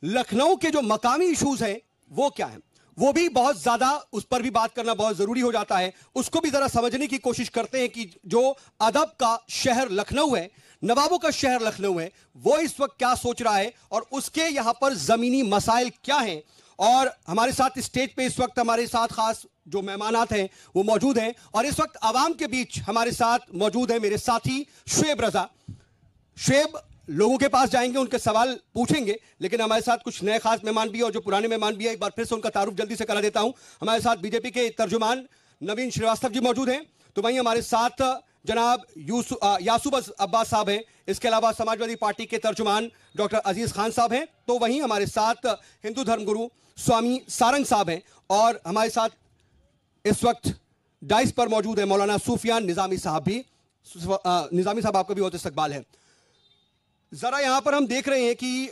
लखनऊ के जो मकामी इश्यूज हैं वो क्या हैं, वो भी बहुत ज्यादा, उस पर भी बात करना बहुत जरूरी हो जाता है। उसको भी जरा समझने की कोशिश करते हैं कि जो अदब का शहर लखनऊ है, नवाबों का शहर लखनऊ है, वो इस वक्त क्या सोच रहा है और उसके यहां पर जमीनी मसाइल क्या हैं। और हमारे साथ स्टेज पे इस वक्त हमारे साथ खास जो मेहमानात हैं वो मौजूद हैं, और इस वक्त आवाम के बीच हमारे साथ मौजूद है मेरे साथी शुएब रजा। शुएब, लोगों के पास जाएंगे, उनके सवाल पूछेंगे, लेकिन हमारे साथ कुछ नए खास मेहमान भी और जो पुराने मेहमान भी है, एक बार फिर से उनका तारुफ जल्दी से करा देता हूं। हमारे साथ बीजेपी के तर्जुमान नवीन श्रीवास्तव जी मौजूद हैं, तो वहीं हमारे साथ जनाब यासूब अब्बास साहब हैं। इसके अलावा समाजवादी पार्टी के तर्जुमान डॉक्टर अजीज खान साहब हैं, तो वहीं हमारे साथ हिंदू धर्मगुरु स्वामी सारंग साहब हैं, और हमारे साथ इस वक्त डाइस पर मौजूद है मौलाना सूफियान निजामी साहब भी। निजामी साहब, आपका भी बहुत इस्तकबाल है। जरा यहां पर हम देख रहे हैं कि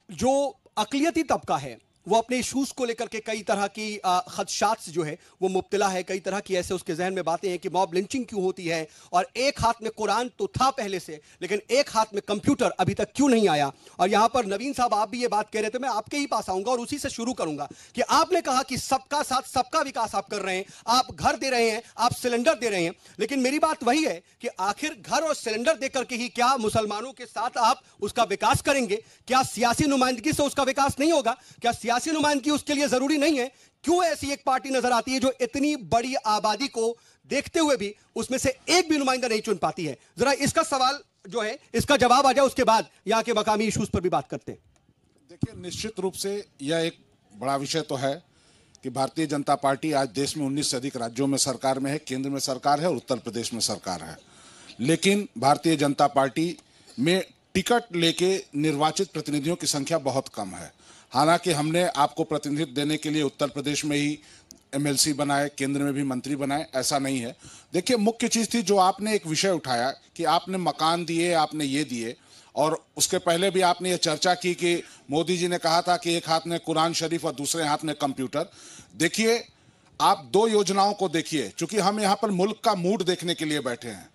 जो अकलियती तबका है वो अपने इशूज को लेकर के कई तरह की खदशात से जो है वो मुब्तला है। कई तरह की ऐसे उसके जहन में बातें हैं कि मॉब लिंचिंग क्यों होती है, और एक हाथ में कुरान तो था पहले से, लेकिन एक हाथ में कंप्यूटर अभी तक क्यों नहीं आया। और यहां पर नवीन साहब, आप भी ये बात कह रहे थे, मैं आपके ही पास आऊंगा और उसी से शुरू करूंगा कि आपने कहा कि सबका साथ सबका विकास आप कर रहे हैं, आप घर दे रहे हैं, आप सिलेंडर दे रहे हैं, लेकिन मेरी बात वही है कि आखिर घर और सिलेंडर देकर के ही क्या मुसलमानों के साथ आप उसका विकास करेंगे? क्या सियासी नुमाइंदगी से उसका विकास नहीं होगा? क्या सियासी नुमाइंदगी उसके लिए जरूरी नहीं है? क्यों ऐसी एक पार्टी नजर आती है जो इतनी बड़ी आबादी को देखते हुए भी उसमें से एक भी नुमाइंदा नहीं चुन पाती है? जरा इसका सवाल जो है, इसका जवाब आ जाए, उसके बाद यहां के मकामी इश्यूज पर भी बात करते हैं। देखिए, निश्चित रूप से यह एक बड़ा विषय तो है कि भारतीय जनता पार्टी आज देश में 19 से अधिक राज्यों में सरकार में है, केंद्र में सरकार है और उत्तर प्रदेश में सरकार है। लेकिन भारतीय जनता पार्टी में टिकट लेके निर्वाचित प्रतिनिधियों की संख्या बहुत कम है। हालांकि हमने आपको प्रतिनिधित्व देने के लिए उत्तर प्रदेश में ही एमएलसी बनाए, केंद्र में भी मंत्री बनाए, ऐसा नहीं है। देखिए, मुख्य चीज थी जो आपने एक विषय उठाया कि आपने मकान दिए, आपने ये दिए, और उसके पहले भी आपने ये चर्चा की कि मोदी जी ने कहा था कि एक हाथ में कुरान शरीफ और दूसरे हाथ में कंप्यूटर। देखिए, आप दो योजनाओं को देखिए, चूंकि हम यहाँ पर मुल्क का मूड देखने के लिए बैठे हैं,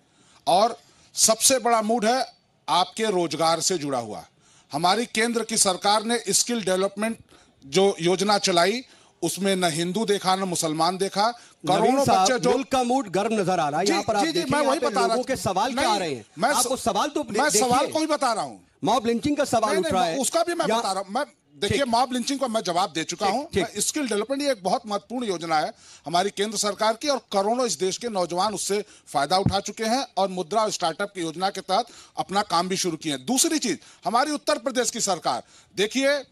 और सबसे बड़ा मूड है आपके रोजगार से जुड़ा हुआ। हमारी केंद्र की सरकार ने स्किल डेवलपमेंट जो योजना चलाई, उसमें न हिंदू देखा न मुसलमान देखा। करोड़ों बच्चे जो मुल्क का मूड गर्म नजर आ रहा है। यहाँ पर आप देखिए, मैं वही बता रहा हूं के सवाल क्या आ रहे हैं। आपको सवाल तो मैं सवाल को ही बता रहा हूं। मॉब लिंचिंग का सवाल उठ रहा है, उसका भी मैं बता रहा हूं। मैं देखिए, मॉब लिंचिंग को मैं जवाब दे चुका हूं। स्किल डेवलपमेंट ये एक बहुत महत्वपूर्ण योजना है हमारी केंद्र सरकार की, और करोड़ों इस देश के नौजवान उससे फायदा उठा चुके हैं और मुद्रा और स्टार्टअप की योजना के तहत अपना काम भी शुरू किए हैं। दूसरी चीज, हमारी उत्तर प्रदेश की सरकार, देखिए,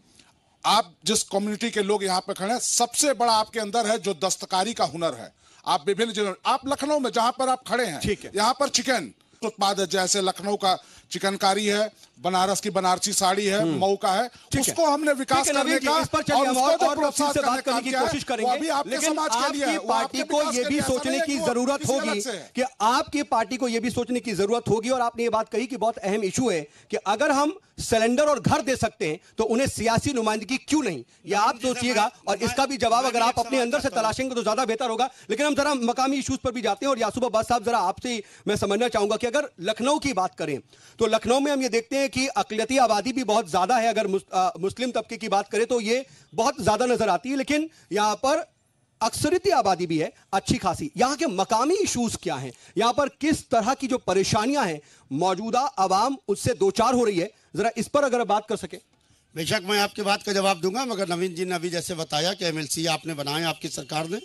आप जिस कम्युनिटी के लोग यहाँ पे खड़े हैं, सबसे बड़ा आपके अंदर है जो दस्तकारी का हुनर है। आप विभिन्न जिलों, आप लखनऊ में जहां पर आप खड़े हैं, यहाँ पर चिकन उत्पाद है, जैसे लखनऊ का चिकनकारी है, बनारस की बनारसी साड़ी है, मऊ का है, उसको हमने विकास करने का इस पर और उसको और से बात करने की कोशिश करेंगे, लेकिन आपकी पार्टी को यह भी सोचने की जरूरत होगी कि आपकी पार्टी को यह भी सोचने की जरूरत होगी, और आपने ये बात कही कि बहुत अहम इशू है कि अगर हम सिलेंडर और घर दे सकते हैं तो उन्हें सियासी नुमाइंदगी क्यों नहीं, यह आप सोचिएगा, और इसका भी जवाब अगर आप अपने अंदर से तलाशेंगे तो ज्यादा बेहतर होगा। लेकिन हम जरा मकामी इश्यूज पर भी जाते हैं, और यासूब अब्बास साहब, जरा आपसे मैं समझना चाहूंगा कि अगर लखनऊ की बात करें तो लखनऊ में हम ये देखते हैं कि अकलियती आबादी भी बहुत ज्यादा है। अगर मुस्लिम तबके की बात करें तो ये बहुत ज्यादा नजर आती है, लेकिन यहां पर अक्सरियती आबादी भी है अच्छी खासी। यहां के मकामी इश्यूज क्या हैं, यहां पर किस तरह की जो परेशानियां हैं मौजूदा आवाम उससे दो चार हो रही है, जरा इस पर अगर बात कर सके। बेशक मैं आपकी बात का जवाब दूंगा, मगर नवीन जी ने अभी जैसे बताया कि एमएलसी आपने बनाए, आपकी सरकार ने,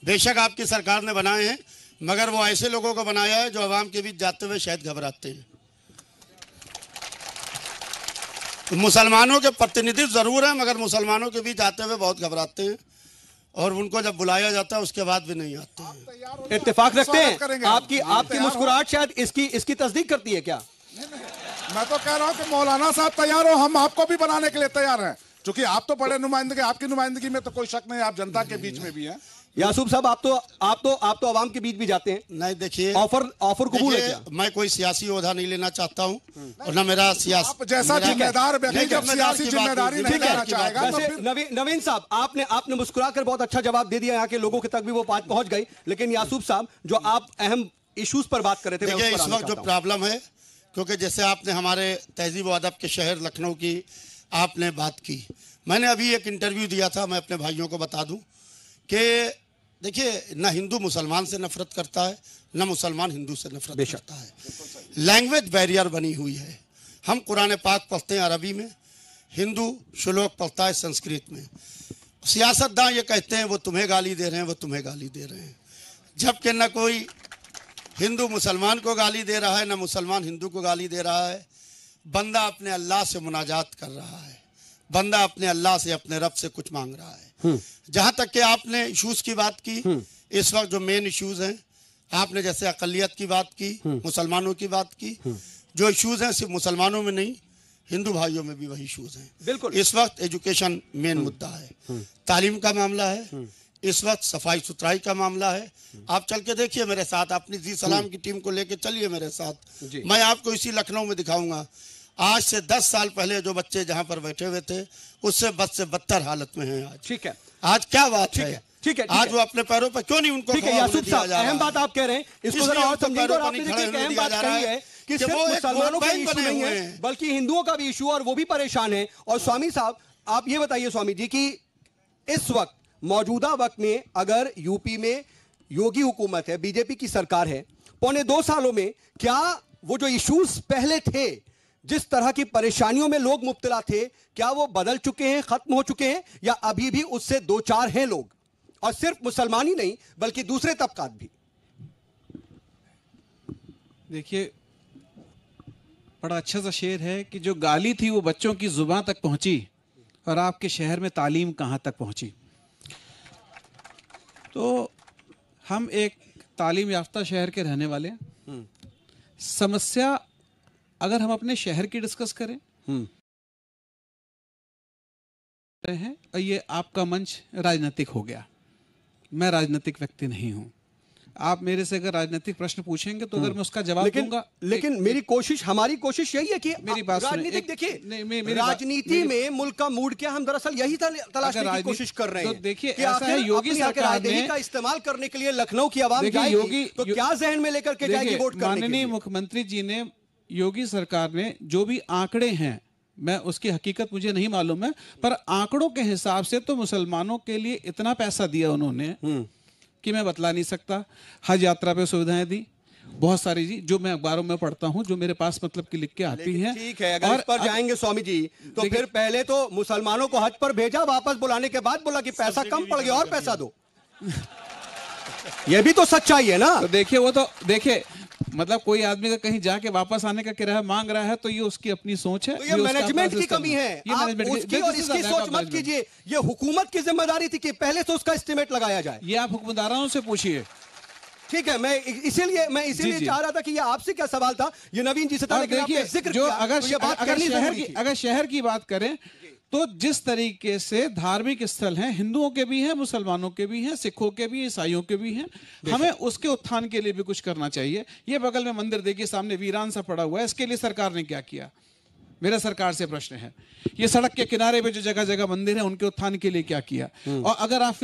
बेशक आपकी सरकार ने बनाए हैं, मगर वो ऐसे लोगों को बनाया है जो आवाम के बीच जाते हुए शायद घबराते हैं। मुसलमानों के प्रतिनिधित्व जरूर है, मगर मुसलमानों के बीच आते हुए बहुत घबराते हैं, और उनको जब बुलाया जाता है उसके बाद भी नहीं आते हैं। इत्तेफाक रखते हैं। आपकी मुस्कुराहट शायद इसकी तस्दीक करती है क्या? मैं तो कह रहा हूं कि मौलाना साहब तैयार हो, हम आपको भी बनाने के लिए तैयार हैं, क्योंकि आप तो बड़े नुमाइंदगी, आपकी नुमाइंदगी में तो कोई शक नहीं, आप जनता के बीच में भी हैं। यासूब साहब, आप तो आवाम के बीच भी जाते हैं। नहीं, देखिए, ऑफर कबूल है क्या? मैं कोई सियासी ओहदा नहीं लेना चाहता हूं, और ना मेरा सियासी जैसा जिम्मेदार व्यक्ति जब सियासी जिम्मेदारी नहीं लेना चाहेगा। नवीन साहब, आपने मुस्कुरा कर बहुत अच्छा जवाब दे दिया, यहाँ के लोगों के तक भी वो बात पहुंच गई, लेकिन यासूब साहब, जो आप अहम इश्यूज पर बात कर रहे थे, देखिए, इस वक्त जो प्रॉब्लम है, क्योंकि जैसे आपने हमारे तहजीब व अदब के शहर लखनऊ की आपने बात की। मैंने अभी एक इंटरव्यू दिया था, मैं अपने भाइयों को बता दूं कि देखिए, न हिंदू मुसलमान से नफरत करता है, न मुसलमान हिंदू से नफरत करता है। लैंग्वेज बैरियर बनी हुई है। हम कुरान पाक पढ़ते हैं अरबी में, हिंदू श्लोक पढ़ता है संस्कृत में। सियासतदान ये कहते हैं वो तुम्हें गाली दे रहे हैं, वो तुम्हें गाली दे रहे हैं, जबकि न कोई हिंदू मुसलमान को गाली दे रहा है, न मुसलमान हिंदू को गाली दे रहा है। बंदा अपने अल्लाह से मुनाजात कर रहा है, बंदा अपने अल्लाह से, अपने रब से कुछ मांग रहा है। जहां तक कि आपने इश्यूज की बात की, इस वक्त जो मेन इश्यूज हैं, आपने जैसे अकलियत की बात की, मुसलमानों की बात की, जो इश्यूज हैं सिर्फ मुसलमानों में नहीं, हिंदू भाइयों में भी वही इश्यूज हैं। बिल्कुल। इस वक्त एजुकेशन मेन मुद्दा है, तालीम का मामला है, इस वक्त सफाई सुथराई का मामला है। आप चल के देखिए मेरे साथ, अपनी जी सलाम की टीम को लेके चलिए मेरे साथ, मैं आपको इसी लखनऊ में दिखाऊंगा। आज से 10 साल पहले जो बच्चे जहां पर बैठे हुए थे, उससे बद से बदतर हालत में हैं आज। ठीक है, आज क्या बात है? ठीक है, आज वो अपने पैरों पर क्यों नहीं उनको ठीक है। यासूफ साहब, अहम बात आप कह रहे हैं, इसको जरा और समझिए। और आपने देखिए एक अहम बात कही है कि सिर्फ मुसलमानों का इशू नहीं है, बल्कि हिंदुओं का भी इशू, और वो भी परेशान है। और स्वामी साहब, आप ये बताइए स्वामी जी कि इस वक्त, मौजूदा वक्त में, अगर यूपी में योगी हुकूमत है, बीजेपी की सरकार है, पौने 2 सालों में क्या वो जो इश्यूज पहले थे, जिस तरह की परेशानियों में लोग मुब्तला थे, क्या वो बदल चुके हैं, खत्म हो चुके हैं, या अभी भी उससे 2-4 हैं लोग? और सिर्फ मुसलमान ही नहीं बल्कि दूसरे तबकात भी। देखिए, बड़ा अच्छा सा शेर है कि जो गाली थी वो बच्चों की जुबान तक पहुंची, और आपके शहर में तालीम कहां तक पहुंची। तो हम एक तालीम याफ्ता शहर के रहने वाले हैं। समस्या अगर हम अपने शहर की डिस्कस करें हैं, और ये आपका मंच राजनीतिक हो गया। मैं राजनीतिक व्यक्ति नहीं हूं। आप मेरे से अगर राजनीतिक प्रश्न पूछेंगे तो अगर मैं उसका जवाब दूंगा, लेकिन मेरी कोशिश, हमारी कोशिश यही है कि मेरी बात राजनीतिक, देखिए राजनीति में मुल्क का मूड क्या, हम दरअसल यही तलाशने की कोशिश कर रहे हैं। तो देखिए, कि ऐसा है, योगी सरकार ने का इस्तेमाल करने के लिए लखनऊ की आवाम जाएगी, तो क्या जहन में लेकर के जाएगी वोट करने के लिए? माननीय मुख्यमंत्री जी ने, योगी सरकार ने जो भी आंकड़े हैं, मैं उसकी हकीकत मुझे नहीं मालूम है, पर आंकड़ों के हिसाब से तो मुसलमानों के लिए इतना पैसा दिया उन्होंने कि मैं बतला नहीं सकता। हज यात्रा पे सुविधाएं दी, बहुत सारी जी, जो मैं अखबारों में पढ़ता हूं, जो मेरे पास मतलब की लिख के आती हैं। ठीक है, अगर इस पर जाएंगे स्वामी जी, तो फिर पहले तो मुसलमानों को हज पर भेजा, वापस बुलाने के बाद बोला कि पैसा कम पड़ गया और पैसा दो। ये भी तो सच्चाई है ना। तो देखिए, वो तो देखिए, मतलब कोई आदमी का कहीं जाके वापस आने का किराया मांग रहा है तो ये उसकी अपनी सोच है। तो ये मैनेजमेंट की कमी है। आप उसकी और इसकी सोच मत कीजिए, ये हुकूमत की जिम्मेदारी थी कि पहले से उसका एस्टिमेट लगाया जाए। ये आप हुक्मरानों से पूछिए। ठीक है, मैं इसीलिए चाह रहा था कि ये आपसे क्या सवाल था, ये नवीन जी से था, लेकिन आपने जिक्र किया, तो ये बात करनी जरूरी थी। अगर शहर की बात करें तो जिस तरीके से धार्मिक स्थल हैं, हिंदुओं के भी हैं, मुसलमानों के भी हैं, सिखों के भी, ईसाइयों के भी हैं, हमें उसके उत्थान के लिए भी कुछ करना चाहिए। ये बगल में मंदिर देखिए, सामने वीरान सा पड़ा हुआ है, इसके लिए सरकार ने क्या किया? मेरा सरकार से प्रश्न है। ये सड़क के किनारे पे जो जगह जगह मंदिर है, उनके उत्थान के लिए क्या किया? और अगर आप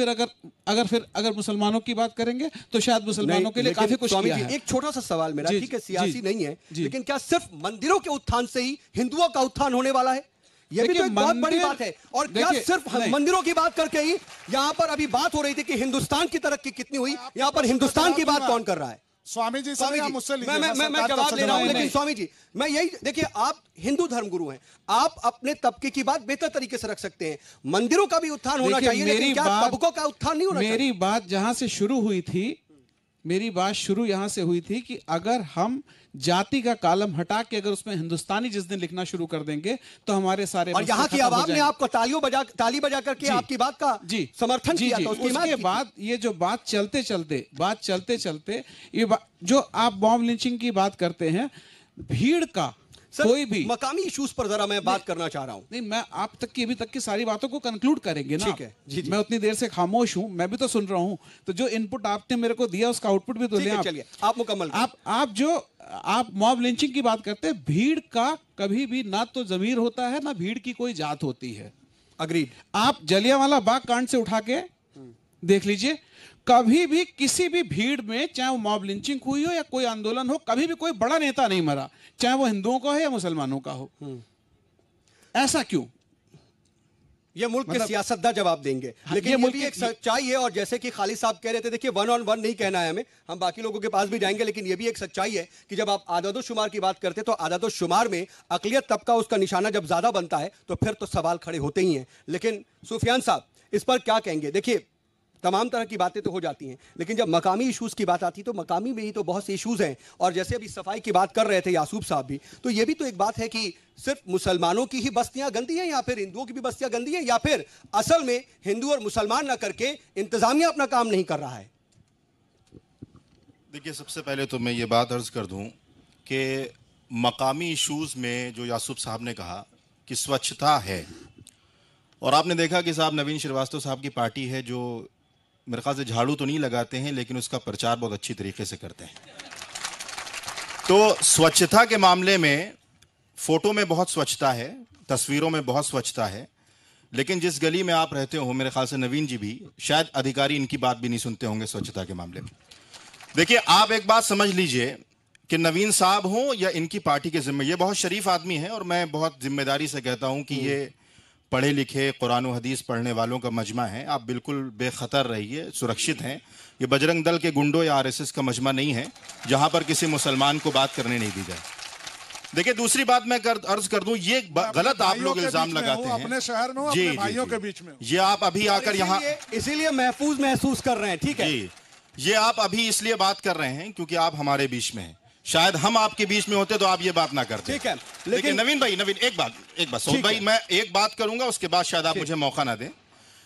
अगर मुसलमानों की बात करेंगे तो शायद मुसलमानों के लिए काफी कुछ किया है। एक छोटा सा सवाल मेरा, ठीक है, सियासी नहीं है, लेकिन क्या सिर्फ मंदिरों के उत्थान से ही हिंदुओं का उत्थान होने वाला है? ये भी तो एक बहुत बड़ी बात है। और क्या सिर्फ मंदिरों की बात करके ही यहाँ पर अभी बात हो रही थी कि हिंदुस्तान की तरक्की कितनी हुई, यहाँ पर हिंदुस्तान की बात कौन कर रहा है? स्वामी जी, मुझसे मैं जवाब ले रहा हूं, लेकिन स्वामी जी, मैं यही, देखिए, आप हिंदू धर्मगुरु हैं, आप अपने तबके की बात बेहतर तरीके से रख सकते हैं। मंदिरों का भी उत्थान होना चाहिए, लेकिन क्या तबकों का उत्थान नहीं होना चाहिए? मेरी बात जहां से शुरू हुई थी, मेरी बात शुरू यहां से हुई थी कि अगर हम जाति का कॉलम हटा के अगर उसमें हिंदुस्तानी जिस दिन लिखना शुरू कर देंगे तो हमारे सारे, और यहाँ की आवाम ने आपको ताली बजा करके आपकी बात का समर्थन किया था। उसके बाद ये जो बात चलते चलते ये जो आप बॉम्ब लिंचिंग की बात करते हैं, भीड़ का कोई भी मकामी इश्यूज पर जरा मैं बात करना चाह रहा हूं। नहीं, मैं आप तक की अभी तक की सारी बातों को कंक्लूड करेंगे ना। ठीक है जी। मैं उतनी देर से खामोश हूं, मैं भी तो सुन रहा हूं, तो जो इनपुट आपने मेरे को दिया उसका आउटपुट भी तो लें। चलिए, आप मुकम्मल। आप मॉब लिंचिंग की बात करते हैं, भीड़ का कभी भी ना तो जमीर होता है, ना भीड़ की कोई जात होती है। अग्रीड। आप जलियांवाला बाग कांड से उठा के देख लीजिए, कभी भी किसी भी भीड़ में, चाहे वो मॉब लिंचिंग हुई हो या कोई आंदोलन हो, कभी भी कोई बड़ा नेता नहीं मरा, चाहे वो हिंदुओं का हो या मुसलमानों का हो। ऐसा क्यों? ये मुल्क के सियासतदान जवाब देंगे। लेकिन ये भी एक सच्चाई है, और जैसे कि खालिद साहब कह रहे थे, देखिए 1 on 1 नहीं कहना है हमें, हम बाकी लोगों के पास भी जाएंगे, लेकिन ये भी एक सच्चाई है कि जब आप आदादो-शुमार की बात करते हैं तो आदादो-शुमार में अकलियत तबका उसका निशाना जब ज्यादा बनता है तो फिर तो सवाल खड़े होते ही हैं। लेकिन सुफियान साहब इस पर क्या कहेंगे? देखिए तमाम तरह की बातें तो हो जाती हैं, लेकिन जब मकामी इश्यूज की बात आती है तो मकामी में ही तो बहुत से इश्यूज हैं। और जैसे अभी सफाई की बात कर रहे थे यासूब साहब भी, तो ये भी तो एक बात है कि सिर्फ मुसलमानों की ही बस्तियां गंदी हैं या फिर हिंदुओं की भी बस्तियां गंदी हैं, या फिर असल में हिंदू और मुसलमान ना करके इंतजामिया अपना काम नहीं कर रहा है? देखिए, सबसे पहले तो मैं ये बात अर्ज कर दूं कि मकामी इश्यूज में जो यासूब साहब ने कहा कि स्वच्छता है, और आपने देखा कि साहब नवीन श्रीवास्तव साहब की पार्टी है जो मेरे ख्याल से झाड़ू तो नहीं लगाते हैं लेकिन उसका प्रचार बहुत अच्छी तरीके से करते हैं। तो स्वच्छता के मामले में फोटो में बहुत स्वच्छता है, तस्वीरों में बहुत स्वच्छता है, लेकिन जिस गली में आप रहते हो, मेरे ख्याल से नवीन जी भी, शायद अधिकारी इनकी बात भी नहीं सुनते होंगे स्वच्छता के मामले में। देखिए, आप एक बात समझ लीजिए कि नवीन साहब हो या इनकी पार्टी के जिम्मे, ये बहुत शरीफ आदमी है और मैं बहुत जिम्मेदारी से कहता हूं कि ये पढ़े लिखे कुरान और हदीस पढ़ने वालों का मजमा है। आप बिल्कुल बेखतर रहिए, सुरक्षित हैं। ये बजरंग दल के गुंडों या आरएसएस का मजमा नहीं है जहां पर किसी मुसलमान को बात करने नहीं दी जाए। देखिए, दूसरी बात मैं अर्ज कर दूं, ये गलत आप लोग इल्जाम लगाते हैं अपने शहर में, अपने भाइयों के बीच में। ये आप अभी आकर यहाँ इसीलिए महफूज महसूस कर रहे हैं, ठीक है? ये आप अभी इसलिए बात कर रहे हैं क्योंकि आप हमारे बीच में हैं। शायद हम आपके बीच में होते तो आप ये बात ना करते। ठीक है, लेकिन नवीन एक बात सऊद भाई, मैं एक बात करूंगा, उसके बाद शायद आप मुझे मौका ना दें।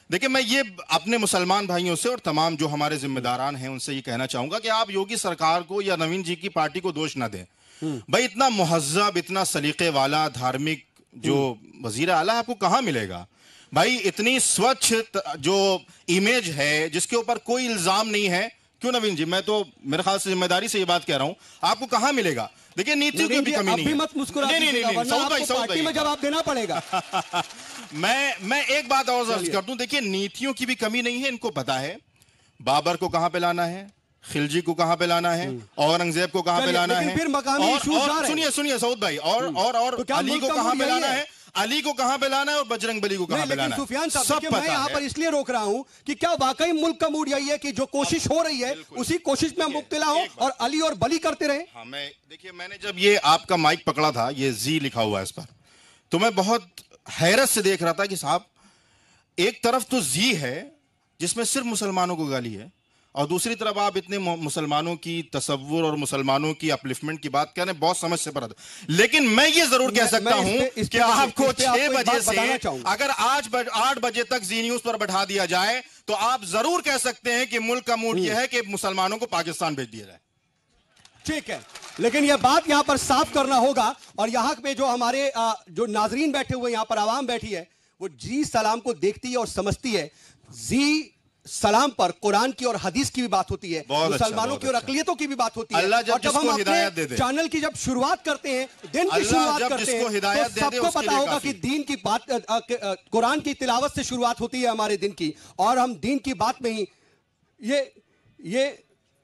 देखिए, मैं ये अपने मुसलमान भाइयों से और तमाम जो हमारे जिम्मेदारान हैं उनसे ये कहना चाहूंगा कि आप योगी सरकार को या नवीन जी की पार्टी को दोष ना दें। भाई, इतना मुहज्जब, इतना सलीके वाला, धार्मिक जो वजीर आला आपको कहां मिलेगा? भाई, इतनी स्वच्छ जो इमेज है जिसके ऊपर कोई इल्जाम नहीं है, क्यों नवीन जी, मैं तो मेरे ख्याल से जिम्मेदारी से ये बात कह रहा हूं, आपको कहां मिलेगा? देखिए, नीतियों की भी कमी नहीं है। मत मुस्कुराइए, पार्टी में जवाब देना पड़ेगा। मैं एक बात और अर्ज कर दूं, देखिए, नीतियों की भी कमी नहीं है। इनको पता है बाबर को कहां पे लाना है, खिलजी को कहां पे लाना है, औरंगजेब को कहां पे लाना है, और सुनिए सऊद भाई, और अली को कहां पे लाना है, अली को कहां पे लाना है, और बजरंग बली को कहां पे लाना है। सुफियान साहब, मैं यहाँ पर इसलिए रोक रहा हूँ कि क्या वाकई मुल्क का मूड यही है कि जो कोशिश हो रही है उसी कोशिश में मुब्तला हो और अली और बली करते रहे? हाँ, देखिए, मैंने जब ये आपका माइक पकड़ा था, ये जी लिखा हुआ है इस पर, तो मैं बहुत हैरत से देख रहा था कि साहब, एक तरफ तो जी है जिसमें सिर्फ मुसलमानों को गाली है, और दूसरी तरफ आप इतने मुसलमानों की तसव्वुर और मुसलमानों की अपलिफ्टमेंट की बात करें, बहुत समझ से पर। लेकिन मैं ये जरूर कह सकता हूं कि आपको 6 बजे से अगर आज 8 बजे तक जी न्यूज पर बैठा दिया जाए तो आप जरूर कह सकते हैं कि मुल्क का मूड यह है कि मुसलमानों को पाकिस्तान भेज दिया जाए। ठीक है, लेकिन यह बात यहां पर साफ करना होगा, और यहां पे जो हमारे जो नाजरीन बैठे हुए, यहां पर आवाम बैठी है, वो जी सलाम को देखती है और समझती है। जी सलाम पर कुरान की और हदीस की भी बात होती है, मुसलमानों की और अकलियतों की भी बात होती है। और जब हम अपने चैनल की जब शुरुआत करते हैं, दिन की शुरुआत करते हैं, तो सबको पता होगा कि दीन की बात, कुरान की तिलावत से शुरुआत होती है हमारे दिन की, और हम दीन की बात में ही ये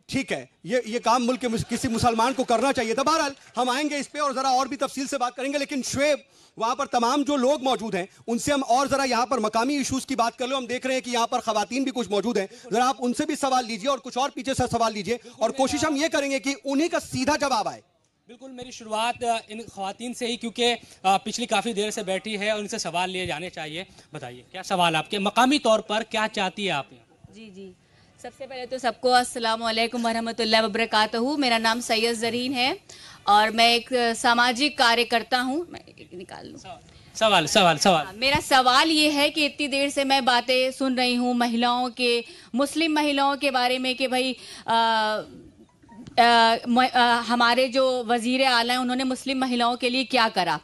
ठीक है, ये काम मुल्क के किसी मुसलमान को करना चाहिए था। बहरहाल हम आएंगे इस पे और जरा और भी तफसील से बात करेंगे, लेकिन शुएब, वहां पर तमाम जो लोग मौजूद हैं उनसे हम और जरा यहाँ पर मकामी इश्यूज की बात कर लो। हम देख रहे हैं कि यहाँ पर खवातीन भी कुछ मौजूद हैं, जरा आप उनसे भी सवाल लीजिए और कुछ और पीछे से सवाल लीजिए, और कोशिश हम ये करेंगे कि उन्हीं का सीधा जवाब आए। बिल्कुल, मेरी शुरुआत इन खवातीन से ही, क्योंकि पिछली काफ़ी देर से बैठी है और उनसे सवाल लिए जाने चाहिए। बताइए, क्या सवाल आपके मकामी तौर पर क्या चाहती है आप? जी, सबसे पहले तो सबको अस्सलाम वालेकुम वरहमतुल्लाहि वबरकातुहू। मेरा नाम सैयद ज़रीन है और मैं एक सामाजिक कार्यकर्ता हूँ। मैं निकाल लूँ सवाल। मेरा सवाल ये है कि इतनी देर से मैं बातें सुन रही हूँ महिलाओं के, मुस्लिम महिलाओं के बारे में कि भाई हमारे जो वज़ीर आला हैं उन्होंने मुस्लिम महिलाओं के लिए क्या करा।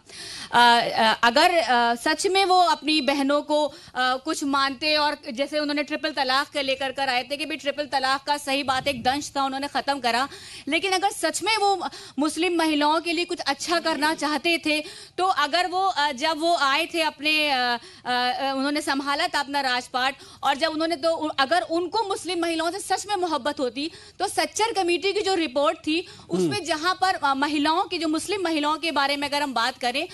अगर सच में वो अपनी बहनों को कुछ मानते, और जैसे उन्होंने ट्रिपल तलाक के लेकर कर आए थे कि भाई ट्रिपल तलाक का सही बात एक दंश था, उन्होंने ख़त्म करा, लेकिन अगर सच में वो मुस्लिम महिलाओं के लिए कुछ अच्छा करना चाहते थे तो अगर वो जब वो आए थे अपने उन्होंने संभाला था अपना राजपाट, और जब उन्होंने तो अगर उनको मुस्लिम महिलाओं से सच में मोहब्बत होती तो सच्चर कमेटी की जो रिपोर्ट थी उसमें जहां पर महिलाओं की, जो मुस्लिम महिलाओं के बारे में अगर हम बात करें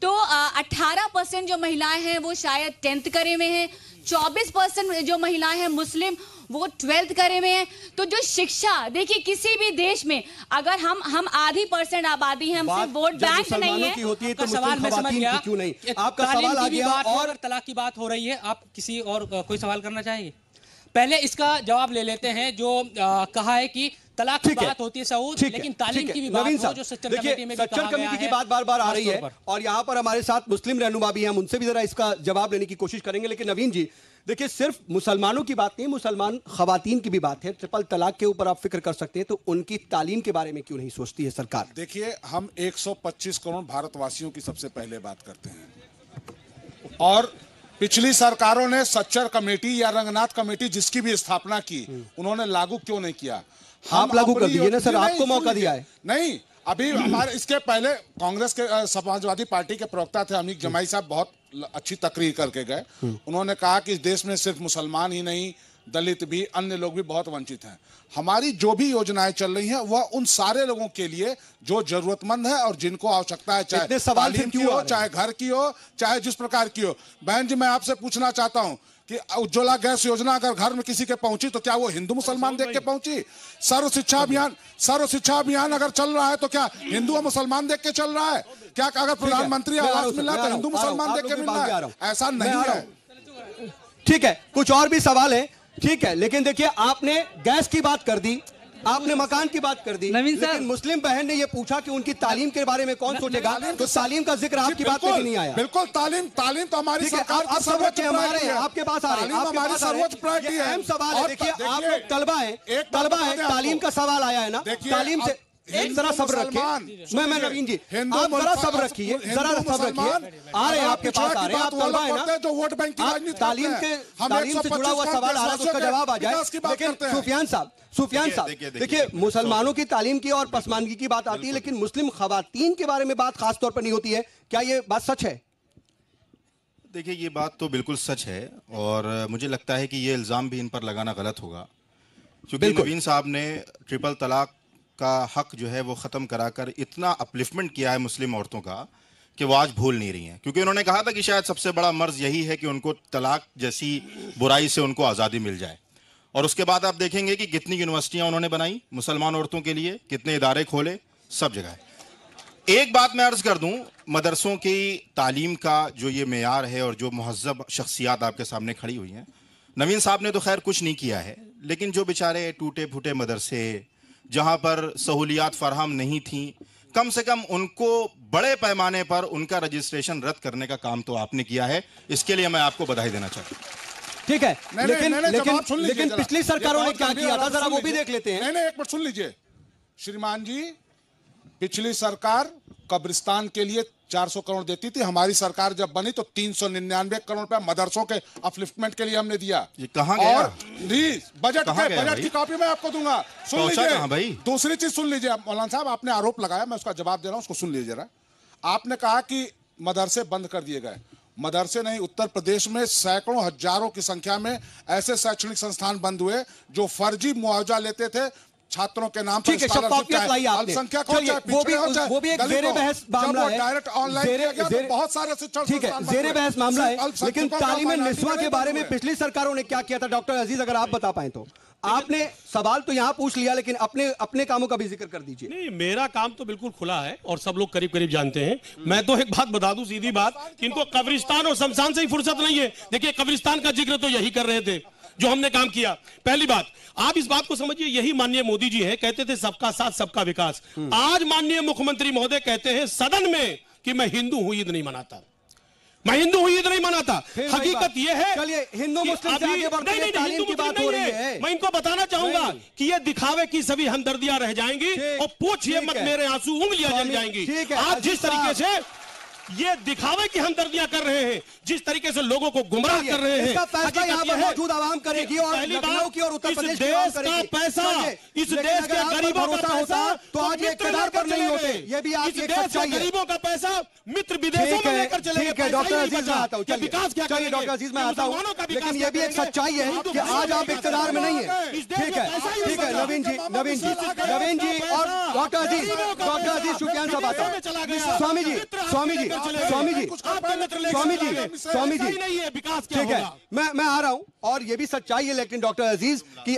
तो 18% जो महिलाएं हैं वो शायद 10th करे में हैं, 24% जो महिलाएं हैं मुस्लिम वो 12th करे में हैं। तो जो शिक्षा, देखिए किसी भी देश में अगर हम आधी % आबादी है, हम सिर्फ वोट बैंक नहीं है। होती है तो सवाल मैं समझ गया, क्यों नहीं? आपका सवाल आ गया और तलाक की बात हो रही है, आप किसी और कोई सवाल करना चाहेंगे? पहले इसका जवाब ले लेते हैं। जो कहा है कि तलाक की बात होती है सऊद, लेकिन तालीम की भी बात हो, जो सच्चर कमेटी में भी कहा गया है, की बात बार-बार आ रही है। और यहाँ पर हमारे साथ मुस्लिम रहनुमा भी हैं, हम उनसे भी जरा इसका जवाब लेने की कोशिश करेंगे। लेकिन नवीन जी देखिए, सिर्फ मुसलमानों की बात नहीं, मुसलमान खवातीन की भी बात है। ट्रिपल तलाक के ऊपर आप फिक्र कर सकते हैं, तो उनकी तालीम के बारे में क्यों नहीं सोचती है सरकार? देखिए, हम 125 करोड़ भारतवासियों की सबसे पहले बात करते हैं, और पिछली सरकारों ने सच्चर कमेटी या रंगनाथ कमेटी जिसकी भी स्थापना की, उन्होंने लागू क्यों नहीं किया? आप लागू कर दीजिए ना सर, आपको मौका दिया है। नहीं, अभी हमारे इसके पहले कांग्रेस के समाजवादी पार्टी के प्रवक्ता थे अमीर जमाई साहब, बहुत अच्छी तकरीर करके गए। उन्होंने कहा कि इस देश में सिर्फ मुसलमान ही नहीं, दलित भी, अन्य लोग भी बहुत वंचित हैं। हमारी जो भी योजनाएं चल रही हैं वह उन सारे लोगों के लिए जो जरूरतमंद है और जिनको आवश्यकता है, चाहे तालीम की हो, चाहे घर की हो, चाहे जिस प्रकार की हो। बहन जी, मैं आपसे पूछना चाहता हूं कि उज्ज्वला गैस योजना अगर घर में किसी के पहुंची तो क्या वो हिंदू मुसलमान देख के पहुंची? सर्व शिक्षा अभियान अगर चल रहा है तो क्या हिंदू और मुसलमान देख के चल रहा है? क्या अगर प्रधानमंत्री आवास मिल रहा है तो हिंदू मुसलमान देख के मिल रहा है? ऐसा नहीं है। ठीक है, कुछ और भी सवाल है, ठीक है, लेकिन देखिए आपने गैस की बात कर दी, आपने मकान की बात कर दी, लेकिन मुस्लिम बहन ने ये पूछा कि उनकी तालीम के बारे में कौन सोचेगा, तो तालीम का जिक्र आपकी बात में भी नहीं आया। बिल्कुल, तालीम तो हमारी सरकार की सर्वोच्च प्रायोरिटी है। आपके पास आ रहे हैं, हमारी सर्वोच्च प्रायोरिटी है। अहम सवाल है। देखिए, आप लोग तलबा है, तालीम का सवाल आया है ना, तालीम से एक जरा सब्र रखिए। मैं नवीन जी, आप जरा सब्र रखिए, जरा सब्र रखिए। आ रहे हैं आपके पास, आ रहे हैं, आप तलबा है ना, जो वोट बैंक की राजनीति तालीम से जुड़ा हुआ सवाल आ रहा है, उसका जवाब आ जाए। लेकिन सुफियान साहब देखिए, मुसलमानों की तालीम की और पसमानगी की बात आती है, लेकिन मुस्लिम खवातीन के बारे में बात खास तौर पर नहीं होती है। क्या ये बात सच है? देखिए, ये बात तो बिल्कुल सच है, और मुझे लगता है कि ये इल्जाम भी इन पर लगाना गलत होगा, क्योंकि नवीन साहब ने ट्रिपल तलाक का हक जो है वो खत्म कराकर इतना अपलिफ्टमेंट किया है मुस्लिम औरतों का कि वो आज भूल नहीं रही हैं। क्योंकि उन्होंने कहा था कि शायद सबसे बड़ा मर्ज यही है कि उनको तलाक जैसी बुराई से उनको आज़ादी मिल जाए। और उसके बाद आप देखेंगे कि कितनी यूनिवर्सिटियां उन्होंने बनाई मुसलमान औरतों के लिए, कितने इदारे खोले, सब जगह। एक बात मैं अर्ज कर दूं, मदरसों की तालीम का जो ये मेयार है और जो मुहज्जब शख्सियात आपके सामने खड़ी हुई हैं, नवीन साहब ने तो खैर कुछ नहीं किया है, लेकिन जो बेचारे टूटे फूटे मदरसे जहां पर सहूलियात फराहम नहीं थी, कम से कम उनको बड़े पैमाने पर उनका रजिस्ट्रेशन रद्द करने का काम तो आपने किया है। इसके लिए मैं आपको बधाई देना चाहता हूं। ठीक है, लेकिन पिछली सरकारों ने क्या किया था, जरा वो भी देख लेते हैं। नहीं, एक मिनट सुन लीजिए श्रीमान जी। पिछली सरकार कब्रिस्तान के लिए 400 करोड़ देती थी, हमारी सरकार जब बनी तो 399 करोड़ रुपए मदरसों के अपलिफ्टमेंट के लिए हमने दिया। ये कहां गया? और बजट की कॉपी मैं आपको दूंगा, सुन लीजिए। दूसरी चीज सुन लीजिए मौलाना साहब, आपने आरोप लगाया, मैं उसका जवाब दे रहा हूं, उसको सुन लीजिए जरा। आपने कहा कि मदरसे बंद कर दिए गए। मदरसे नहीं, उत्तर प्रदेश में सैकड़ों हजारों की संख्या में ऐसे शैक्षणिक संस्थान बंद हुए जो फर्जी मुआवजा लेते थे छात्रों के नाम पर। शफाफियत लाई आपने, वो भी एक ज़ेरे बहस मामला है, डायरेक्ट ऑनलाइन बहुत सारे शिक्षण। ठीक है, ज़ेरे बहस मामला है, लेकिन तालीम निस्वा के बारे में पिछली सरकारों ने क्या किया था? डॉक्टर अजीज, अगर आप बता पाए तो। आपने सवाल तो यहाँ पूछ लिया, लेकिन अपने कामों का भी जिक्र कर दीजिए। नहीं, मेरा काम तो बिल्कुल खुला है और सब लोग करीब करीब जानते हैं। मैं तो एक बात बता दूं, सीधी बात, कि इनको कब्रिस्तान और शमशान से ही फुर्सत नहीं है। देखिए, कब्रिस्तान का जिक्र तो यही कर रहे थे जो हमने काम किया। पहली बात, आप इस बात को समझिए, यही माननीय मोदी जी हैं, कहते थे सबका साथ सबका विकास। आज माननीय मुख्यमंत्री महोदय कहते हैं सदन में कि मैं हिंदू हूं, ईद नहीं मनाता, मैं हिंदू हूं, ईद नहीं मनाता। हकीकत यह है, चलिए हिंदू मुस्लिम से आगे बढ़ते हैं, तालीम की बात हो रही है। मैं इनको बताना चाहूंगा कि ये दिखावे की सभी हमदर्दियां रह जाएंगी, और पूछिए मत मेरे आंसू, उंगलियां जल जाएंगी। आज जिस तरीके से ये दिखावे की हमदर्दियां कर रहे हैं, जिस तरीके से लोगों को गुमराह कर रहे हैं, इसका पैसा यहाँ पर मौजूद आवाम करेगी, और लखनऊ की और उत्तर प्रदेश का पैसा, इस देश के गरीबों का पैसा तो आज इक़्तिदार पर नहीं होते। ये भी आज एक सच्चाई है। गरीबों का पैसा मित्र विदेशों में लेकर चले गए। डॉक्टर अजीज, मैं आता हूँ, विकास क्या चाहिए डॉक्टर अजीज, मैं आता हूँ, लेकिन ये भी एक सच्चाई है कि आज आप इक़्तिदार में नहीं है। ठीक है नवीन जी और डॉक्टर अजीज सुफियान साहब आता हूँ। स्वामी जी चले स्वामी जी, स्वामी जी नहीं है, विकास क्या ठीक है, होगा? मैं आ रहा हूं, और ये भी सच्चाई है लेकिन डॉक्टर अजीज कि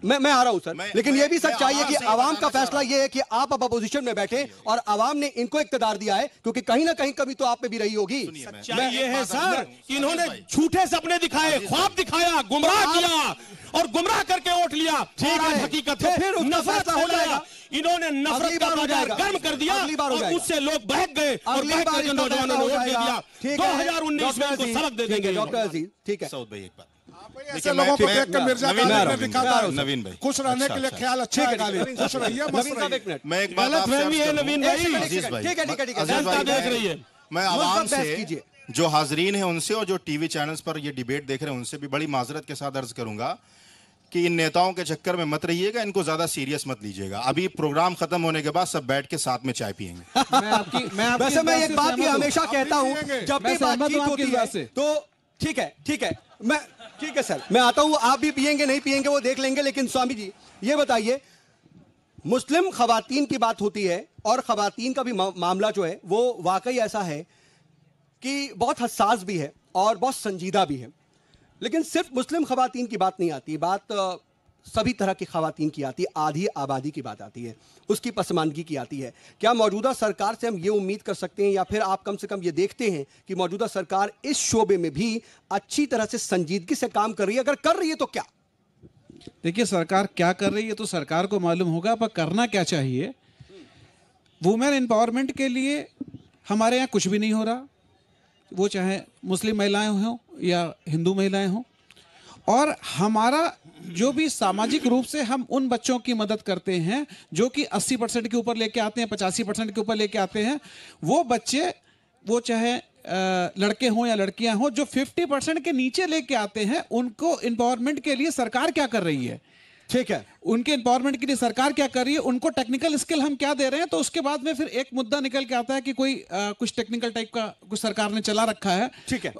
मैं आ रहा हूं सर, लेकिन ये भी सच्चाई है कि आवाम का फैसला ये है कि आप अब अपोजिशन में बैठे और आवाम ने इनको इक्तदार दिया है, क्योंकि कहीं ना कहीं कभी तो आप में भी रही होगी। सच्चाई ये है सर, इन्होंने झूठे सपने दिखाए, ख्वाब दिखाया, गुमराह किया और गुमराह करके वोट लिया। ठीक है, हकीकत तो फिर नफरत हो जाएगा, इन्होंने नफरत का बाजार गर्म कर दिया और उससे लोग बहक गए और बहक के नौजवानों ने वोट दे दिया। 2019 में इनको सबक दे देंगे डॉक्टर अजीज। ठीक है, सऊद भाई एक बात, ऐसे लोगों को देख कर मिर्जा दिखाता है नवीन भाई, खुश रहने के लिए ख्याल अच्छा है, खुश रहिए, मस्त रहिए। मैं एक बात गलतफहमी है नवीन भाई, अजीज भाई, ठीक है, ठीक है, ठीक है, अजीज भाई, देख रही है। मैं आवाम से, जो हाजरीन है उनसे और जो टीवी चैनल्स पर ये डिबेट देख रहे हैं उनसे भी बड़ी माजरत के साथ अर्ज करूंगा कि इन नेताओं के चक्कर में मत रहिएगा, इनको ज्यादा सीरियस मत लीजिएगा। अभी प्रोग्राम खत्म होने के बाद सब बैठ के साथ में चाय पियेंगे। वैसे मैं एक बात भी हमेशा कहता हूं, जब भी बातचीत होती है तो ठीक है, ठीक है, मैं ठीक है सर, मैं आता हूं, आप भी पियेंगे नहीं पियेंगे वो देख लेंगे, लेकिन स्वामी जी ये बताइए, मुस्लिम खवातीन की बात होती है और खवातीन का भी मामला जो है वो वाकई ऐसा है कि बहुत हसास भी है और बहुत संजीदा भी है, लेकिन सिर्फ मुस्लिम खवातीन की बात नहीं आती, बात सभी तरह की खवातीन की आती है, आधी आबादी की बात आती है, उसकी पसमानदगी की आती है। क्या मौजूदा सरकार से हम ये उम्मीद कर सकते हैं या फिर आप कम से कम ये देखते हैं कि मौजूदा सरकार इस शोबे में भी अच्छी तरह से संजीदगी से काम कर रही है? अगर कर रही है तो क्या? देखिए, सरकार क्या कर रही है तो सरकार को मालूम होगा, पर करना क्या चाहिए। वुमेन एम्पावरमेंट के लिए हमारे यहाँ कुछ भी नहीं हो रहा, वो चाहे मुस्लिम महिलाएं हों या हिंदू महिलाएं हों, और हमारा जो भी सामाजिक रूप से हम उन बच्चों की मदद करते हैं जो कि 80% के ऊपर लेके आते हैं, 85% के ऊपर लेके आते हैं, वो बच्चे, वो चाहे लड़के हों या लड़कियां हों, जो 50% के नीचे लेके आते हैं, उनको एम्पावरमेंट के लिए सरकार क्या कर रही है? ठीक है, उनके एम्पावरमेंट के लिए सरकार क्या कर रही है, उनको टेक्निकल स्किल हम क्या दे रहे हैं। तो उसके बाद में फिर एक मुद्दा निकल के आता है कि कोई कुछ टेक्निकल टाइप का कुछ सरकार ने चला रखा है। ठीक है,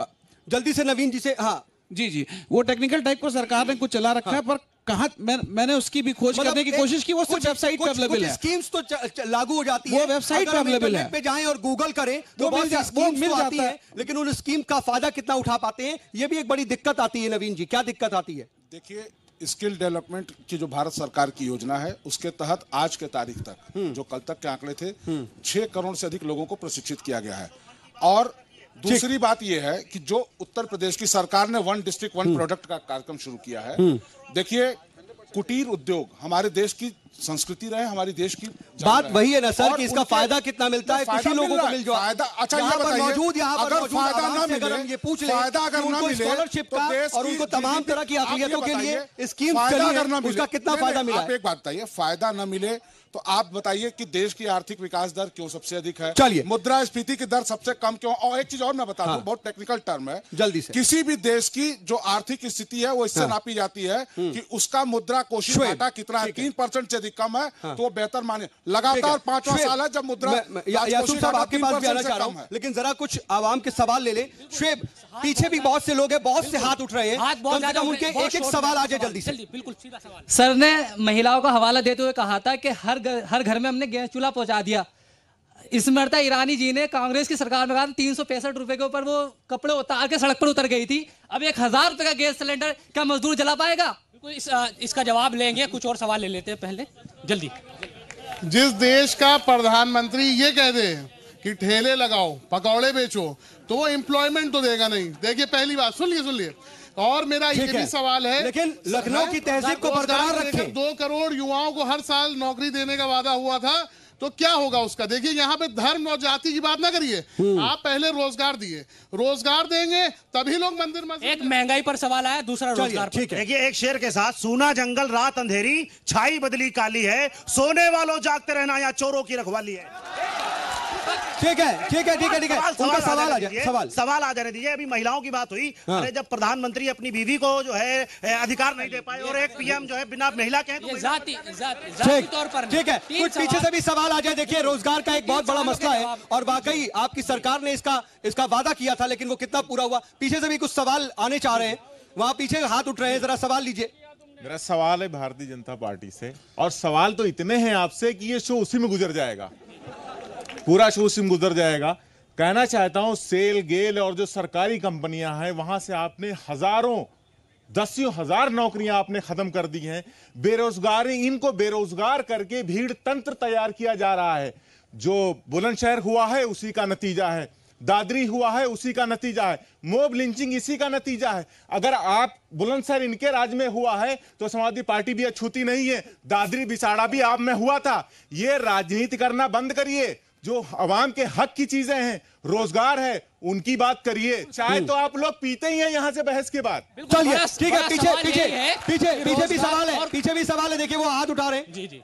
जल्दी से नवीन जी से। हाँ जी, वो टेक्निकल टाइप को सरकार ने कुछ चला रखा है, पर कहाँ मैंने उसकी भी खोज करने की कोशिश की, वो सिर्फ वेबसाइट पे अवेलेबल है। स्कीम्स तो लागू हो जाती है, वो वेबसाइट पे अवेलेबल है, पे जाएं और गूगल करें तो वो मिल जाता है, लेकिन उन स्कीम का फायदा कितना उठा पाते हैं, ये भी एक बड़ी दिक्कत आती है। नवीन जी, क्या दिक्कत आती है? देखिए, स्किल डेवलपमेंट की जो भारत सरकार की योजना है उसके तहत आज के तारीख तक जो कल तक के आंकड़े थे 6 करोड़ से अधिक लोगों को प्रशिक्षित किया गया है। और दूसरी बात यह है कि जो उत्तर प्रदेश की सरकार ने 1 डिस्ट्रिक्ट 1 प्रोडक्ट का कार्यक्रम शुरू किया है। देखिए, कुटीर उद्योग हमारे देश की संस्कृति रहे, हमारी देश की बात वही है ना सर कि इसका फायदा कितना मिलता है, कुछ ही लोगों को मिल जाए। अच्छा, ये बताइए, मौजूद अगर फायदा ना मिले, अगर हम ये पूछ लें फायदा अगर ना मिले स्कॉलरशिप का और उनको तमाम तरह की अक़लियतों के लिए स्कीम उसका कितना फायदा मिला? आप एक बात बताइए, फायदा ना मिले तो आप बताइए कि देश की आर्थिक विकास दर क्यों सबसे अधिक है, चलिए मुद्रास्फीति की दर सबसे कम क्यों? और एक चीज और मैं बता दूं, बहुत टेक्निकल टर्म है, जल्दी से। किसी भी देश की जो आर्थिक स्थिति है वो इससे नापी जाती है कि उसका मुद्रा कोषीय घाटा कितना है। 3% से अधिक कम है तो वो बेहतर माने। लगातार 5वां साल है जब मुद्रा यासूब साहब आपके पास भी आना चाह रहा हूं, लेकिन जरा कुछ आवाम के सवाल ले ले। शुएब, पीछे भी बहुत से लोग हैं, बहुत से हाथ उठ रहे हैं, कम से कम उनके एक सवाल आ जाए जल्दी से। बिल्कुल सीधा सवाल। सर ने महिलाओं का हवाला देते हुए कहा था कि हर घर में हमने गैस चूल्हा पहुंचा दिया। स्मृति ईरानी जी ने कांग्रेस की सरकार में कहा 365 रुपए के ऊपर वो कपड़े उतार के सड़क पर उतर गई थी। अब 1000 रुपए का गैस सिलेंडर क्या मजदूर जला पाएगा? इसका जवाब लेंगे, कुछ और सवाल ले लेते हैं पहले जल्दी। जिस देश का प्रधानमंत्री ये कह दे कि ठेले लगाओ, पकौड़े बेचो, तो वो एम्प्लॉयमेंट तो देगा नहीं। देखिए, पहली बात सुन लिए। और मेरा ये भी सवाल है, लेकिन लखनऊ की तहजीब को बरकरार रखें। 2 करोड़ युवाओं को हर साल नौकरी देने का वादा हुआ था, तो क्या होगा उसका? देखिए, यहाँ पे धर्म और जाति की बात ना करिए, आप पहले रोजगार दिए, रोजगार देंगे तभी लोग मंदिर मस्जिद। एक महंगाई पर सवाल आया, दूसरा रोजगार पर। देखिए, एक शेर के साथ, सूना जंगल रात अंधेरी, छाई बदली काली है, सोने वालों जागते रहना या चोरों की रखवाली है। ठीक है। उनका सवाल आ जाने दीजिए। अभी महिलाओं की बात हुई। अरे, जब प्रधानमंत्री अपनी बीवी को जो है अधिकार नहीं दे पाए और एक पीएम जो है बिना महिला के, तो जाति तौर पर। ठीक है, कुछ पीछे से भी सवाल आ जाए। देखिए, रोजगार का एक बहुत बड़ा मसला है और वाकई आपकी सरकार ने इसका वादा किया था, लेकिन वो कितना पूरा हुआ? पीछे से भी कुछ सवाल आने चाह रहे हैं, वहां पीछे हाथ उठ रहे हैं, जरा सवाल लीजिए। मेरा सवाल है भारतीय जनता पार्टी से, और सवाल तो इतने हैं आपसे कि ये शो उसी में गुजर जाएगा, पूरा शो उसी में गुजर जाएगा। कहना चाहता हूं सेल गेल और जो सरकारी कंपनियां हैं वहां से आपने हजारों दसियों हजार नौकरियां आपने खत्म कर दी हैं। बेरोजगारी, इनको बेरोजगार करके भीड़ तंत्र तैयार किया जा रहा है। जो बुलंदशहर हुआ है उसी का नतीजा है, दादरी हुआ है उसी का नतीजा है, मोब लिंचिंग इसी का नतीजा है। अगर आप बुलंदशहर इनके राज में हुआ है तो समाजवादी पार्टी भी अछूती नहीं है। दादरी बिसाड़ा भी आप में हुआ था। ये राजनीति करना बंद करिए। जो अवाम के हक की चीजें हैं, रोजगार है, उनकी बात करिए। चाहे तो आप लोग पीते ही हैं यहां से बहस के बाद। चलिए ठीक है, पीछे भी सवाल है, पीछे भी सवाल है। देखिए वो हाथ उठा रहे हैं। जी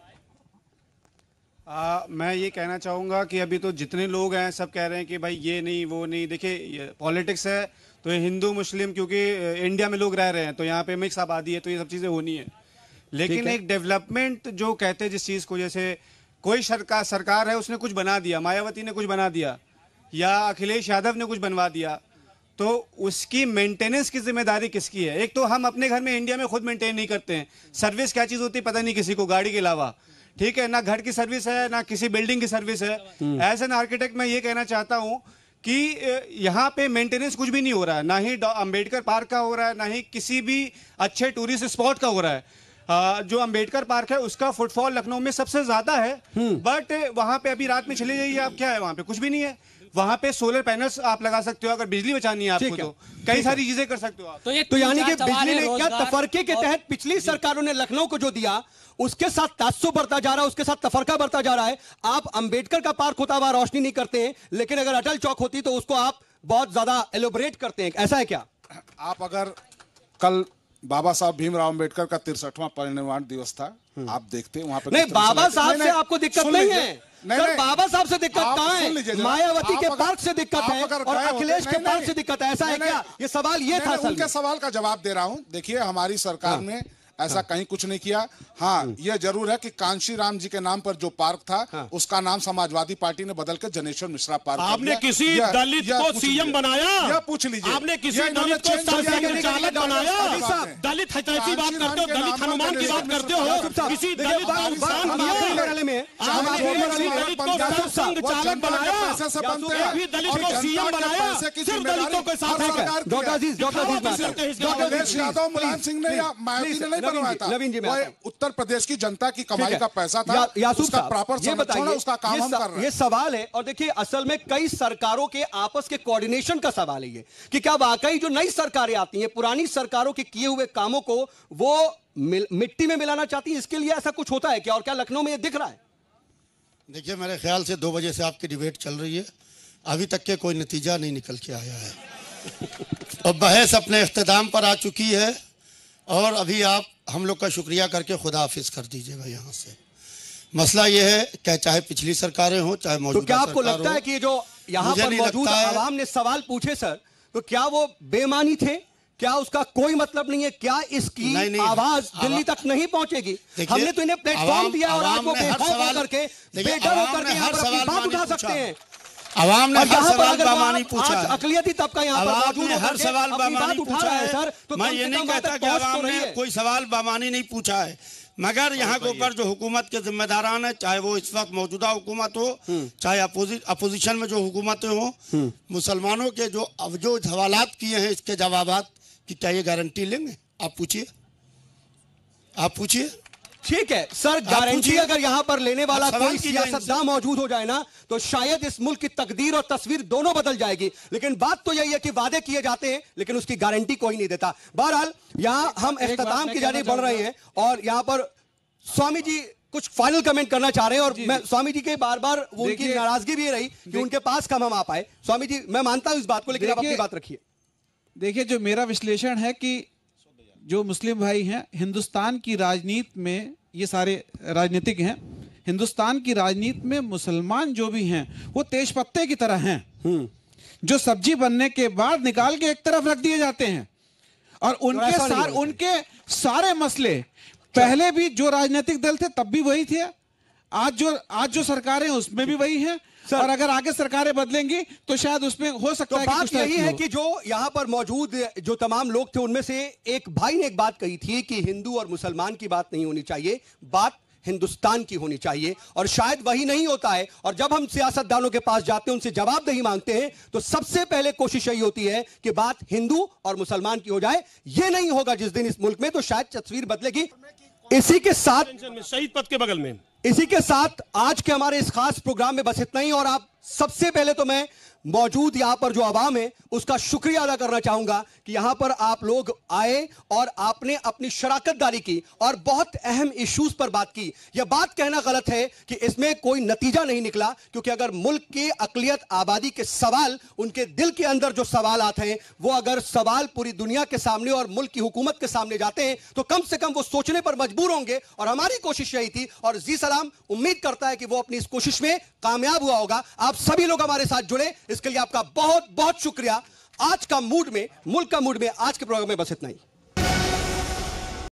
मैं ये कहना चाहूँगा कि अभी तो जितने लोग हैं सब कह रहे हैं कि भाई ये नहीं वो नहीं। देखिए पॉलिटिक्स है तो ये हिंदू मुस्लिम, क्योंकि इंडिया में लोग रह रहे हैं तो यहाँ पे मिक्स आबादी है तो ये सब चीज़ें होनी है। लेकिन एक डेवलपमेंट जो कहते हैं जिस चीज़ को, जैसे कोई सरकार है उसने कुछ बना दिया, मायावती ने कुछ बना दिया या अखिलेश यादव ने कुछ बनवा दिया, तो उसकी मेंटेनेंस की जिम्मेदारी किसकी है? एक तो हम अपने घर में इंडिया में खुद मेंटेन नहीं करते हैं। सर्विस क्या चीज़ होती है पता नहीं किसी को, गाड़ी के अलावा। ठीक है, ना घर की सर्विस है ना किसी बिल्डिंग की सर्विस है। एज एन आर्किटेक्ट मैं ये कहना चाहता हूँ कि यहाँ पे मेंटेनेंस कुछ भी नहीं हो रहा है, ना ही अंबेडकर पार्क का हो रहा है, ना ही किसी भी अच्छे टूरिस्ट स्पॉट का हो रहा है। जो अंबेडकर पार्क है उसका फुटफॉल लखनऊ में सबसे ज्यादा है, बट वहां पे अभी रात में चले जाइए आप, क्या है वहां पे? कुछ भी नहीं है। वहां पे सोलर पैनल्स आप लगा सकते हो, अगर बिजली बचानी है आपको तो कई सारी चीजें कर सकते हो आप। तो यानी कि बिजली ने क्या तफरके के तहत पिछली सरकारों ने लखनऊ को जो दिया उसके साथ ताज्जुब बढ़ता जा रहा है, उसके साथ तफरका बढ़ता जा रहा है। आप अंबेडकर का पार्क होता हुआ रोशनी नहीं करते हैं, लेकिन अगर अटल चौक होती तो उसको आप बहुत ज्यादा एलोबरेट करते हैं। ऐसा है क्या? आप अगर कल बाबा साहब भीमराव अंबेडकर का 63वां परिनिर्वाण दिवस था, आप देखते वहां पर नहीं, बाबा साहब से आपको दिक्कत नहीं है सर, बाबा साहब से दिक्कत कहां है? मायावती के पार्क से दिक्कत है और अखिलेश के पार्क से दिक्कत है। ऐसा है क्या? ये सवाल ये था। उनके सवाल का जवाब दे रहा हूं। देखिए हमारी सरकार में ऐसा कहीं कुछ नहीं किया। हाँ, यह जरूर है कि कांशी राम जी के नाम पर जो पार्क था उसका नाम समाजवादी पार्टी ने बदल के जनेश्वर मिश्रा पार्क। आपने किसी दलित को सीएम बनाया? यह पूछ लीजिए। आपने किसी दलित को संचालक बनाया? दलित हितैषी बात करते हो, दलित हनुमान की बात करते हो, किसी दलित को इंसान दिया? आपने संचालक बनाया? भी दलित को सीएम बनाया? सिर्फ दलितों के साथ है? डॉक्टर यादव, मुलायम सिंह ने या मायावती ने नवीन जी, उत्तर प्रदेश की जनता की कमाई का पैसा था, उसका प्रॉपर संरक्षण, उसका काम हम कर रहे हैं। ये सवाल है, और देखिए असल में कई सरकारों के आपस के कोऑर्डिनेशन का सवाल है ये कि क्या वाकई जो नई सरकारें आती हैं पुरानी सरकारों के किए हुए कामों को वो मिट्टी में मिलाना चाहती है? इसके लिए ऐसा कुछ होता है क्या, और क्या लखनऊ में ये दिख रहा है? देखिए मेरे ख्याल से 2 बजे से आपकी डिबेट चल रही है, अभी तक के कोई नतीजा नहीं निकल के आया है और बहस अपने इख्तिताम पर आ चुकी है। और अभी आप हम लोग का शुक्रिया करके खुदा हाफिज कर दीजिएगा यहाँ से। मसला ये है कि चाहे पिछली सरकारें हो चाहे मौजूदा, तो क्या आपको लगता है कि जो यहाँ पर मौजूद आवाम ने सवाल पूछे सर, तो क्या वो बेमानी थे? क्या उसका कोई मतलब नहीं है? क्या इसकी आवाज दिल्ली तक नहीं पहुंचेगी? हमने तो इन्हें प्लेटफॉर्म दिया और आज वो बेखौफ होकर के बेडर होकर के यहाँ पर अपनी बात उठा सकते हैं। आवाम ने हर सवाल बामानी पूछा है। अकलियती तबका यहाँ पर मौजूद है, हर सवाल बामानी पूछा है सर। तो मैं ये नहीं कहता कि आवाम ने कोई सवाल बामानी नहीं पूछा है, मगर यहाँ के ऊपर जो हुकूमत के जिम्मेदारान है, चाहे वो इस वक्त मौजूदा हुकूमत हो चाहे अपोजिशन में जो हुकूमतें हो, मुसलमानों के जो सवालात किए हैं इसके जवाबात की क्या ये गारंटी लेंगे? आप पूछिए, आप पूछिए। ठीक है सर, गारंटी अगर यहां पर लेने वाला कोई सियासतदान मौजूद हो जाए ना तो शायद इस मुल्क की तकदीर और तस्वीर दोनों बदल जाएगी। लेकिन बात तो यही है कि वादे किए जाते हैं लेकिन उसकी गारंटी कोई नहीं देता। बहरहाल यहां हम इख्तिताम की जानिब बढ़ रहे हैं और यहां पर स्वामी जी कुछ फाइनल कमेंट करना चाह रहे हैं और मैं स्वामी जी के बार उनकी नाराजगी भी रही कि उनके पास कम हम आ पाए। स्वामी जी मैं मानता हूं इस बात को, लेकिन आप अपनी बात रखिए। देखिए जो मेरा विश्लेषण है कि जो मुस्लिम भाई हैं हिंदुस्तान की राजनीति में, ये सारे राजनीतिक हैं, हिंदुस्तान की राजनीति में मुसलमान जो भी हैं वो तेज पत्ते की तरह हैं जो सब्जी बनने के बाद निकाल के एक तरफ रख दिए जाते हैं और उनके सारे मसले पहले भी जो राजनीतिक दल थे तब भी वही थे, आज जो सरकारें उसमें भी वही हैं और अगर आगे सरकारें बदलेंगी तो शायद उसमें हो सकता है। बात यही है कि जो यहां पर मौजूद जो तमाम लोग थे उनमें से एक भाई ने एक बात कही थी कि हिंदू और मुसलमान की बात नहीं होनी चाहिए, बात हिंदुस्तान की होनी चाहिए, और शायद वही नहीं होता है। और जब हम सियासतदानों के पास जाते हैं, उनसे जवाबदेही मांगते हैं, तो सबसे पहले कोशिश यही होती है कि बात हिंदू और मुसलमान की हो जाए। यह नहीं होगा जिस दिन इस मुल्क में, तो शायद तस्वीर बदलेगी। इसी के साथ शहीद पथ के बगल में, इसी के साथ आज के हमारे इस खास प्रोग्राम में बस इतना ही। और आप सबसे पहले तो मैं मौजूद यहां पर जो आवाम है उसका शुक्रिया अदा करना चाहूंगा कि यहां पर आप लोग आए और आपने अपनी शराकतदारी की और बहुत अहम इश्यूज पर बात की। यह बात कहना गलत है कि इसमें कोई नतीजा नहीं निकला, क्योंकि अगर मुल्क की अकलियत आबादी के सवाल, उनके दिल के अंदर जो सवाल आते हैं, वो अगर सवाल पूरी दुनिया के सामने और मुल्क की हुकूमत के सामने जाते हैं, तो कम से कम वो सोचने पर मजबूर होंगे। और हमारी कोशिश यही थी, और जी सलाम उम्मीद करता है कि वो अपनी इस कोशिश में कामयाब हुआ होगा। आप सभी लोग हमारे साथ जुड़े, इसके लिए आपका बहुत बहुत शुक्रिया। आज का मूड में, मुल्क का मूड में, आज के प्रोग्राम में बस इतना ही।